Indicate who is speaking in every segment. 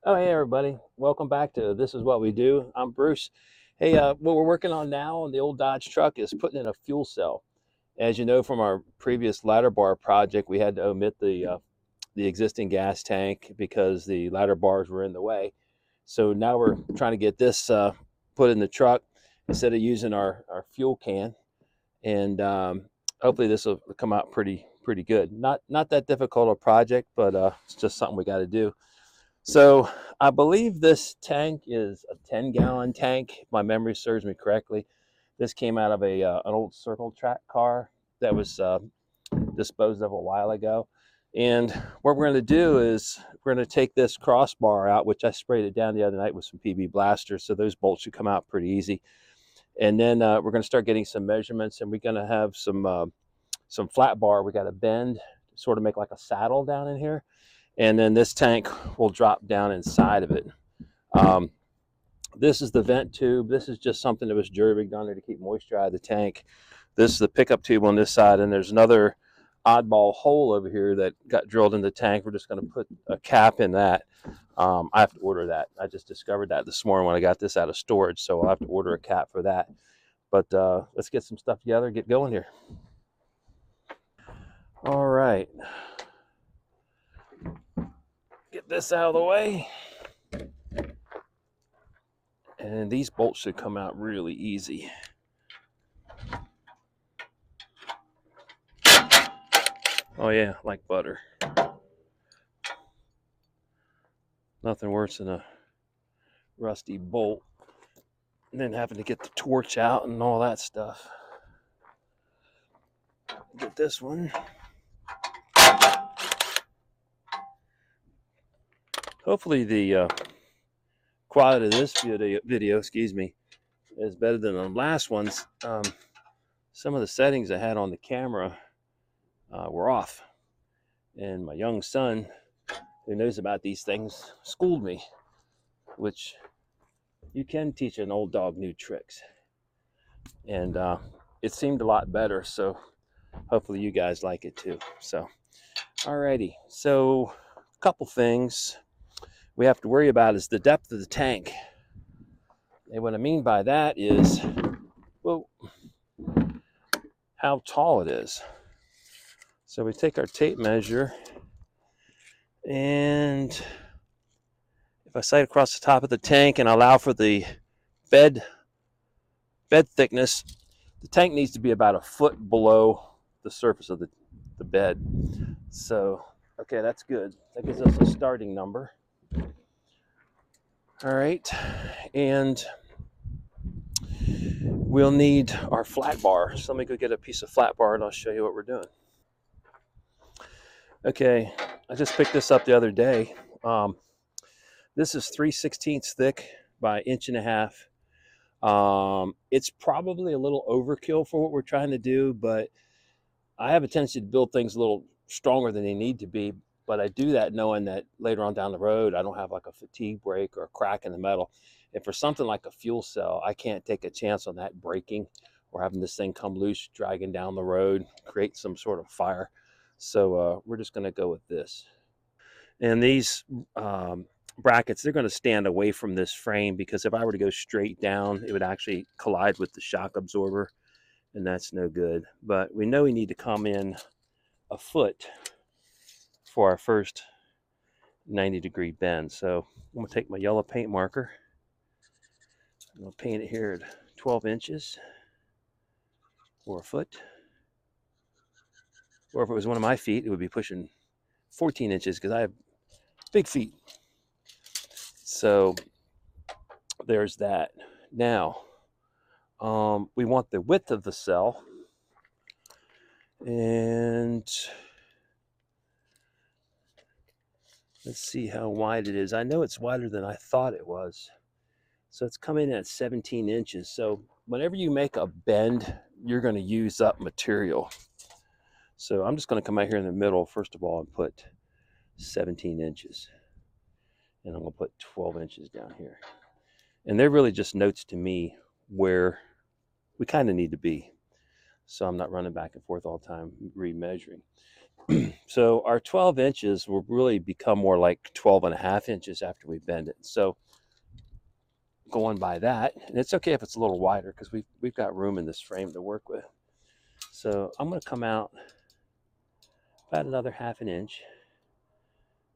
Speaker 1: Oh, hey everybody. Welcome back to This Is What We Do. I'm Bruce. Hey, what we're working on now on the old Dodge truck is putting in a fuel cell. As you know from our previous ladder bar project, we had to omit the existing gas tank because the ladder bars were in the way. So now we're trying to get this put in the truck instead of using our fuel can, and hopefully this will come out pretty good. Not that difficult a project, but it's just something we got to do. So I believe this tank is a 10-gallon tank. If my memory serves me correctly. This came out of an old circle track car that was disposed of a while ago. And what we're going to do is we're going to take this crossbar out, which I sprayed it down the other night with some PB Blaster, so those bolts should come out pretty easy. And then we're going to start getting some measurements, and we're going to have some flat bar. We got to bend, sort of make like a saddle down in here, and then this tank will drop down inside of it. Um, this is the vent tube. This is just something that was jury-rigged on there to keep moisture out of the tank. This is the pickup tube on this side, and there's another oddball hole over here that got drilled in the tank. We're just going to put a cap in that. I have to order that. I just discovered that this morning when I got this out of storage, so I'll have to order a cap for that. But let's get some stuff together and get going here. All right. Get this out of the way. And these bolts should come out really easy. Oh yeah, like butter. Nothing worse than a rusty bolt and then having to get the torch out and all that stuff. Get this one. Hopefully the quality of this video, excuse me, is better than the last ones. Some of the settings I had on the camera were off, and my young son, who knows about these things, schooled me, which you can teach an old dog new tricks. And it seemed a lot better, so hopefully you guys like it too. So, alrighty. So, a couple things we have to worry about is the depth of the tank. And what I mean by that is, well, how tall it is. So we take our tape measure, and if I sight across the top of the tank and allow for the bed thickness, the tank needs to be about a foot below the surface of the bed. So, okay, that's good. That gives us a starting number. All right, and we'll need our flat bar. So let me go get a piece of flat bar and I'll show you what we're doing. Okay, I just picked this up the other day. This is 3/16 thick by 1.5 inches. It's probably a little overkill for what we're trying to do, but I have a tendency to build things a little stronger than they need to be. But I do that knowing that later on down the road, I don't have like a fatigue break or a crack in the metal. And for something like a fuel cell, I can't take a chance on that breaking or having this thing come loose, dragging down the road, create some sort of fire. So we're just going to go with this. And these brackets, they're going to stand away from this frame because if I were to go straight down, it would actually collide with the shock absorber, and that's no good. But we know we need to come in a foot for our first 90-degree bend. So I'm going to take my yellow paint marker. I'm going to paint it here at 12 inches or a foot. Or if it was one of my feet, it would be pushing 14 inches because I have big feet. So there's that. Now, we want the width of the cell, and let's see how wide it is. I know it's wider than I thought it was. So it's coming in at 17 inches. So whenever you make a bend, you're going to use up material. So I'm just going to come out here in the middle, first of all, and put 17 inches. And I'm going to put 12 inches down here. And they're really just notes to me where we kind of need to be. So I'm not running back and forth all the time remeasuring. So our 12 inches will really become more like 12.5 inches after we bend it. So going by that, and it's okay if it's a little wider because we've got room in this frame to work with. So I'm going to come out about another 1/2 inch,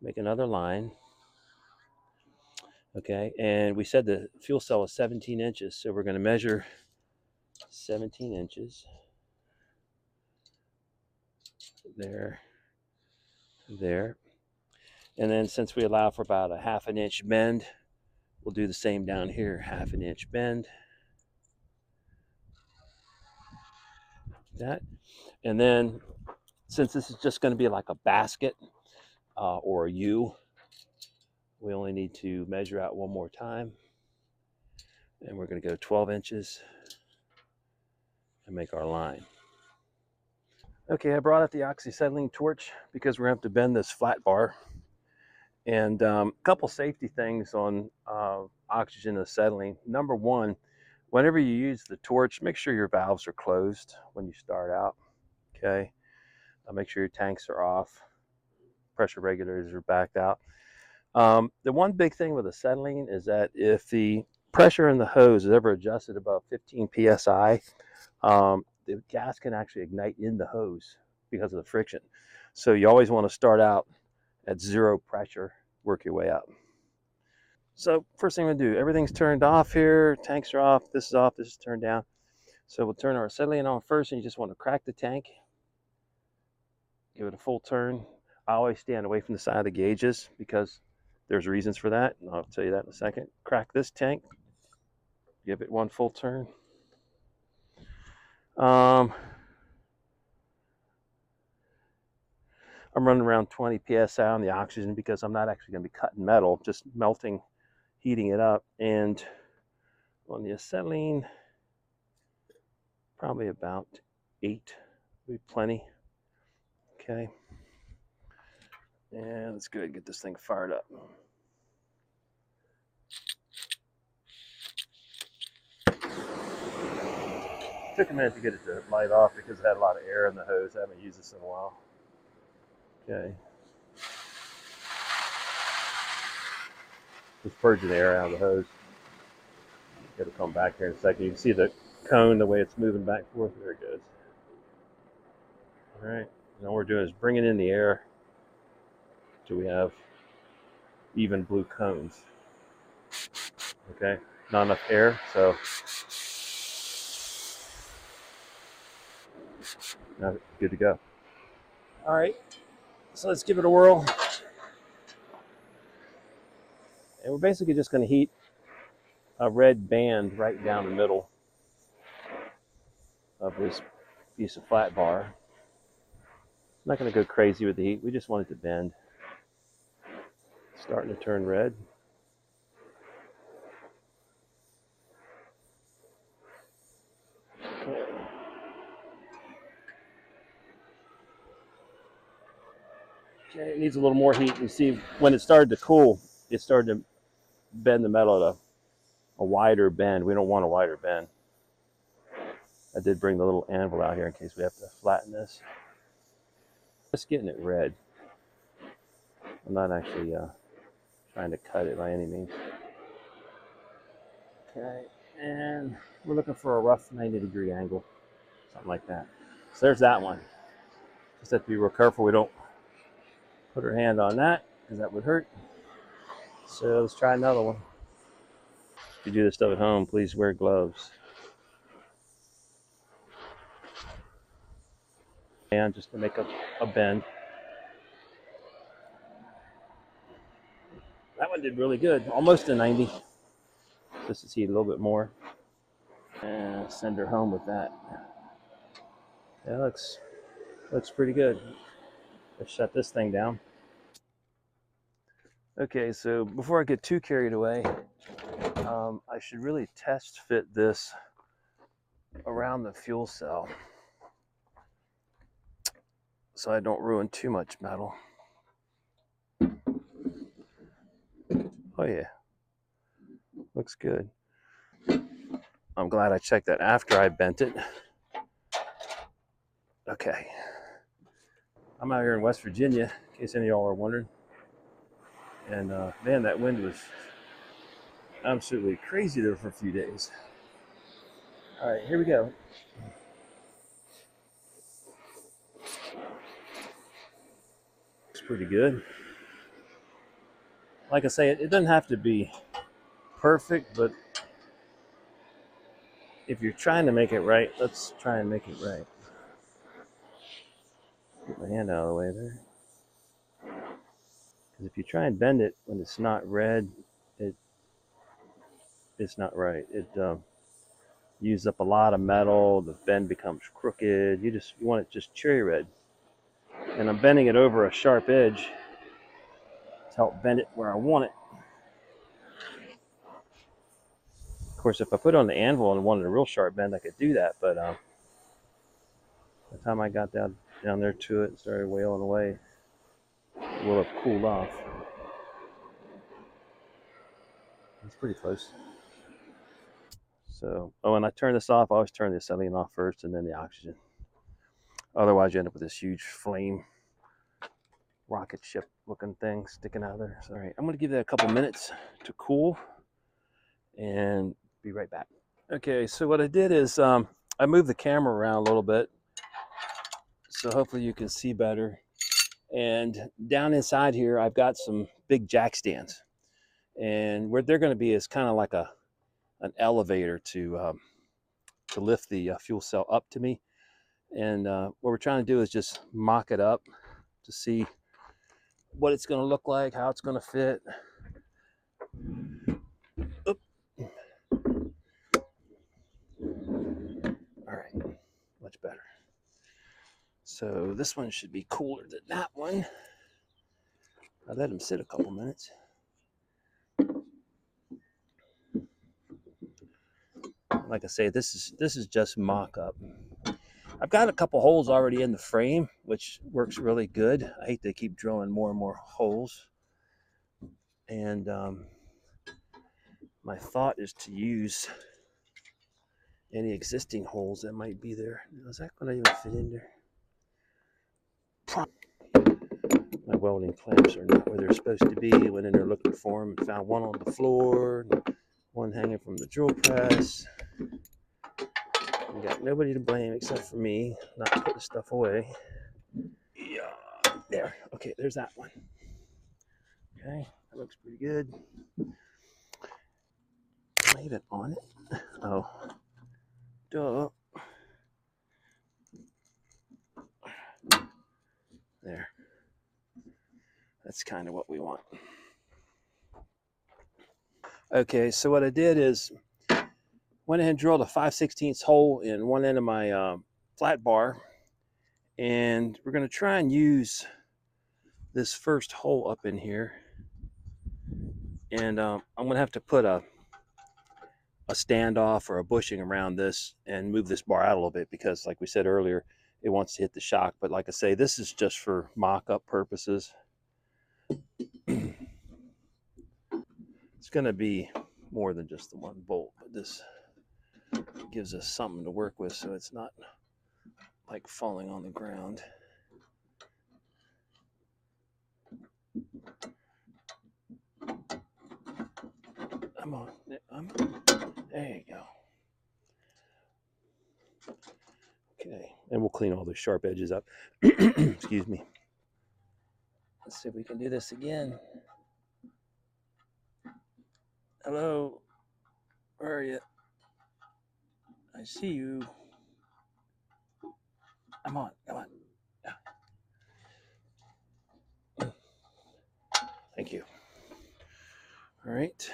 Speaker 1: make another line. Okay, and we said the fuel cell is 17 inches, so we're going to measure 17 inches there, there. And then since we allow for about a 1/2 inch bend, we'll do the same down here, 1/2 inch bend, that. And then since this is just going to be like a basket or a U, we only need to measure out one more time. And we're going to go 12 inches and make our line. Okay, I brought out the oxyacetylene torch because we're going to have to bend this flat bar. And a couple safety things on oxygen acetylene. Number one, whenever you use the torch, make sure your valves are closed when you start out. Okay, make sure your tanks are off, pressure regulators are backed out. The one big thing with acetylene is that if the pressure in the hose is ever adjusted above 15 psi, the gas can actually ignite in the hose because of the friction. So you always want to start out at 0 pressure, work your way up. So first thing we do, everything's turned off here, tanks are off, this is turned down. So we'll turn our acetylene on first, and you just want to crack the tank, give it a full turn. I always stand away from the side of the gauges because there's reasons for that, and I'll tell you that in a second. Crack this tank, give it one full turn. I'm running around 20 psi on the oxygen because I'm not actually going to be cutting metal, just melting, heating it up. And on the acetylene, probably about 8 would be plenty. Okay. And let's go ahead and get this thing fired up. Took a minute to get it to light off because it had a lot of air in the hose. I haven't used this in a while. Okay. Just purging the air out of the hose. It'll come back here in a second. You can see the cone, the way it's moving back and forth. There it goes. All right. Now what we're doing is bringing in the air till we have even blue cones. Okay. Not enough air, so now good to go. All right. So let's give it a whirl. And we're basically just going to heat a red band right down the middle of this piece of flat bar. I'm not going to go crazy with the heat. We just want it to bend. It's starting to turn red. Okay, it needs a little more heat. You see, when it started to cool, it started to bend the metal at a wider bend. We don't want a wider bend. I did bring the little anvil out here in case we have to flatten this. Just getting it red. I'm not actually trying to cut it by any means. Okay, and we're looking for a rough 90-degree angle, something like that. So there's that one. Just have to be real careful we don't put our hand on that because that would hurt. So let's try another one. If you do this stuff at home, please wear gloves. And just to make a bend. That one did really good, almost a 90. Just to see a little bit more. And send her home with that. That looks pretty good. Let's shut this thing down. Okay, so before I get too carried away, I should really test fit this around the fuel cell so I don't ruin too much metal. Oh yeah, looks good. I'm glad I checked that after I bent it. Okay. I'm out here in West Virginia, in case any of y'all are wondering. And man, that wind was absolutely crazy there for a few days. All right, here we go. It's pretty good. Like I say, it doesn't have to be perfect, but if you're trying to make it right, let's try and make it right. Get my hand out of the way there. Because if you try and bend it when it's not red, it's not right. It uses up a lot of metal. The bend becomes crooked. You want it just cherry red. And I'm bending it over a sharp edge to help bend it where I want it. Of course, if I put it on the anvil and wanted a real sharp bend, I could do that. But by the time I got down there to it and started wailing away, it will have cooled off. It's pretty close. So, oh, and I turn this off. I always turn the acetylene off first and then the oxygen. Otherwise, you end up with this huge flame rocket ship looking thing sticking out of there. So, all right, I'm going to give that a couple minutes to cool and be right back. Okay, so what I did is I moved the camera around a little bit so hopefully you can see better. And down inside here, I've got some big jack stands. And where they're going to be is kind of like an elevator to lift the fuel cell up to me. And what we're trying to do is just mock it up to see what it's going to look like, how it's going to fit. Oop. All right, much better. So this one should be cooler than that one. I let them sit a couple minutes. Like I say, this is just mock-up. I've got a couple holes already in the frame, which works really good. I hate to keep drilling more and more holes. And my thought is to use any existing holes that might be there. Is that going to even fit in there? My welding clamps are not where they're supposed to be. Went in there looking for them and found one on the floor, one hanging from the drill press. We got nobody to blame except for me not putting stuff away. Yeah, there. Okay, there's that one. Okay, that looks pretty good. Am I even on it? Oh, duh. There. That's kind of what we want. Okay, so what I did is went ahead and drilled a 5/16 hole in one end of my flat bar, and we're going to try and use this first hole up in here, and I'm going to have to put a standoff or a bushing around this and move this bar out a little bit because, like we said earlier, it wants to hit the shock. But like I say, this is just for mock-up purposes. It's going to be more than just the one bolt, but this gives us something to work with so it's not like falling on the ground. I'm on. There you go. Okay, and we'll clean all those sharp edges up. Excuse me. Let's see if we can do this again. Hello, where are you? I see you. I'm on. Come on. Yeah. Thank you. All right.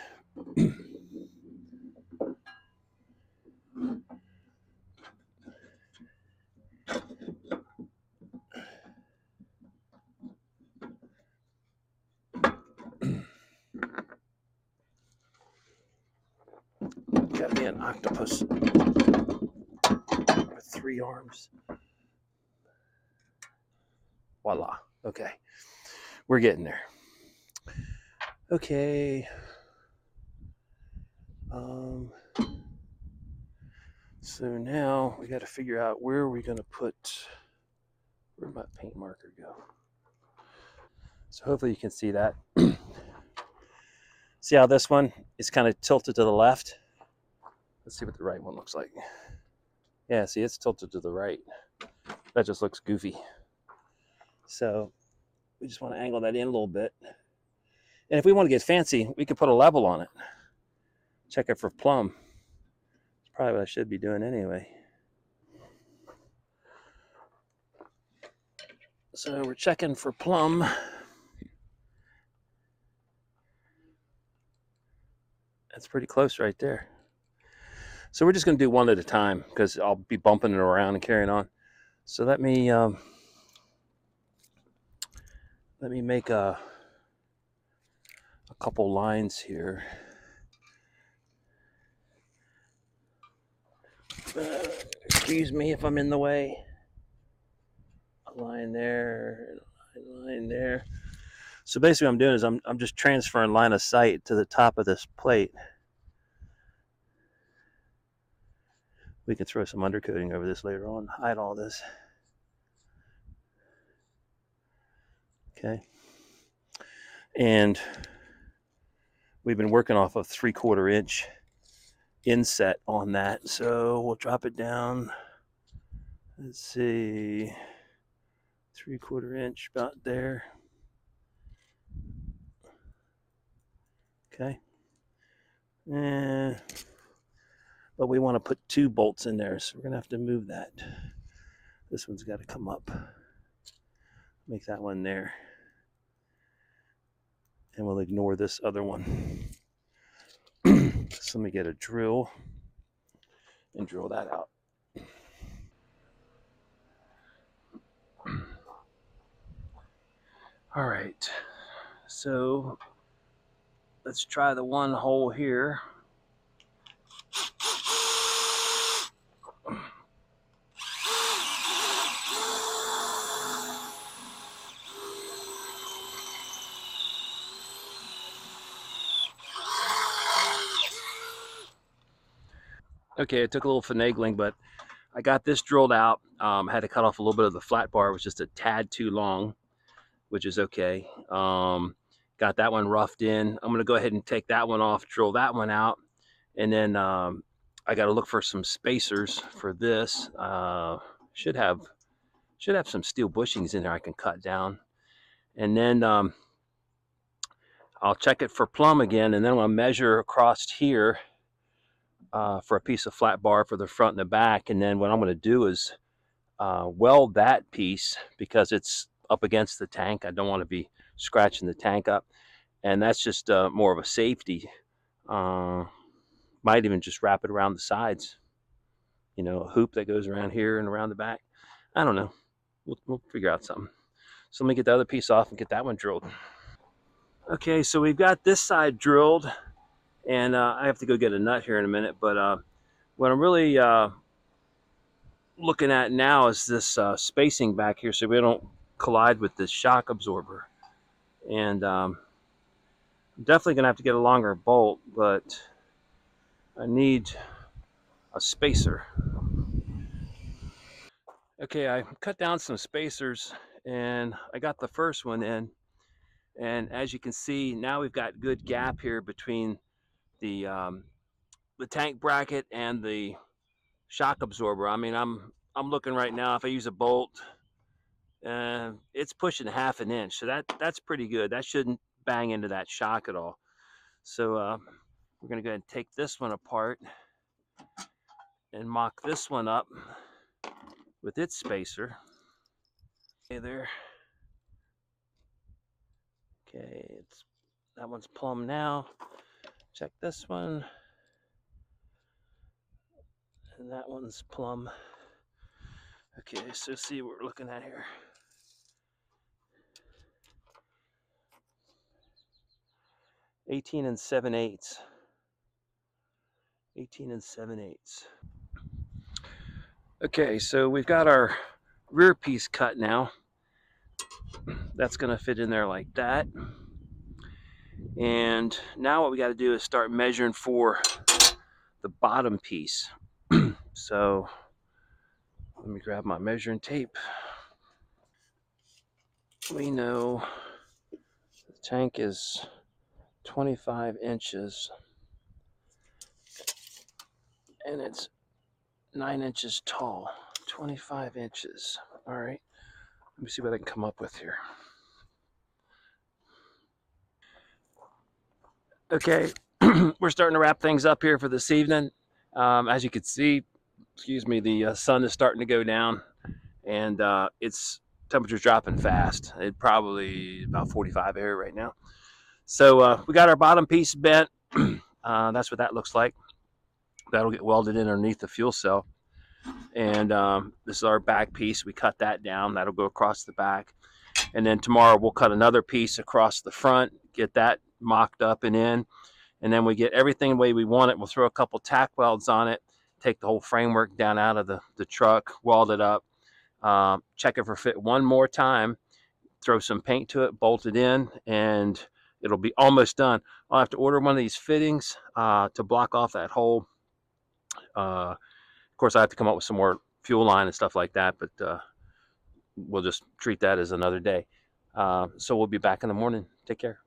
Speaker 1: Got me an octopus with 3 arms. Voila. Okay. We're getting there. Okay. So now we got to figure out where we're going to put Where'd my paint marker go? So hopefully you can see that. See how this one is kind of tilted to the left? Let's see what the right one looks like. Yeah, see, it's tilted to the right. That just looks goofy. So we just want to angle that in a little bit. And if we want to get fancy, we could put a level on it. Check it for plumb. It's probably what I should be doing anyway. So we're checking for plumb. That's pretty close right there. So we're just going to do one at a time because I'll be bumping it around and carrying on. So let me make a couple lines here. Excuse me if I'm in the way. A line there, a line there. So basically, what I'm doing is I'm just transferring line of sight to the top of this plate. We can throw some undercoating over this later on, hide all this. Okay. And we've been working off of 3/4 inch inset on that. So we'll drop it down. Let's see, 3/4 inch about there. Okay. But we want to put 2 bolts in there, so we're going to have to move that. This one's got to come up. Make that one there. And we'll ignore this other one. So let me get a drill and drill that out. All right, so let's try the one hole here. Okay, it took a little finagling, but I got this drilled out. Had to cut off a little bit of the flat bar. It was just a tad too long, which is okay. Got that one roughed in. I'm going to go ahead and take that one off, drill that one out. And then I got to look for some spacers for this. Should have some steel bushings in there I can cut down. And then I'll check it for plumb again, and then I'll measure across here for a piece of flat bar for the front and the back. And then what I'm going to do is weld that piece because it's up against the tank. I don't want to be scratching the tank up. And that's just more of a safety. Might even just wrap it around the sides. You know, a hoop that goes around here and around the back. I don't know. We'll figure out something. So let me get the other piece off and get that one drilled. Okay, so we've got this side drilled, and I have to go get a nut here in a minute. But what I'm really looking at now is this spacing back here so we don't collide with this shock absorber. And I'm definitely going to have to get a longer bolt, but I need a spacer. Okay, I cut down some spacers and I got the first one in. And as you can see, now we've got good gap here between the tank bracket and the shock absorber. I mean, I'm looking right now. If I use a bolt, it's pushing 1/2 inch, so that's pretty good. That shouldn't bang into that shock at all. So we're gonna go ahead and take this one apart and mock this one up with its spacer. Okay, there. Okay, that one's plumb now. Check this one, and that one's plumb. Okay, so see what we're looking at here. 18 7/8. 18 7/8. Okay, so we've got our rear piece cut now. That's going to fit in there like that. And now what we got to do is start measuring for the bottom piece. So let me grab my measuring tape. we know the tank is 25 inches and it's 9 inches tall. 25 inches. All right. Let me see what I can come up with here. Okay, we're starting to wrap things up here for this evening. As you can see, excuse me, the sun is starting to go down, and it's temperature's dropping fast. It probably about 45 here right now. So we got our bottom piece bent. That's what that looks like. That'll get welded in underneath the fuel cell. And this is our back piece. We cut that down. That'll go across the back. And then tomorrow we'll cut another piece across the front, get that mocked up and in. And then we get everything the way we want it. We'll throw a couple tack welds on it, take the whole framework down out of the truck, weld it up, check it for fit one more time, throw some paint to it, bolt it in, and it'll be almost done. I'll have to order one of these fittings to block off that hole. Of course, I have to come up with some more fuel line and stuff like that, but we'll just treat that as another day. So we'll be back in the morning. Take care.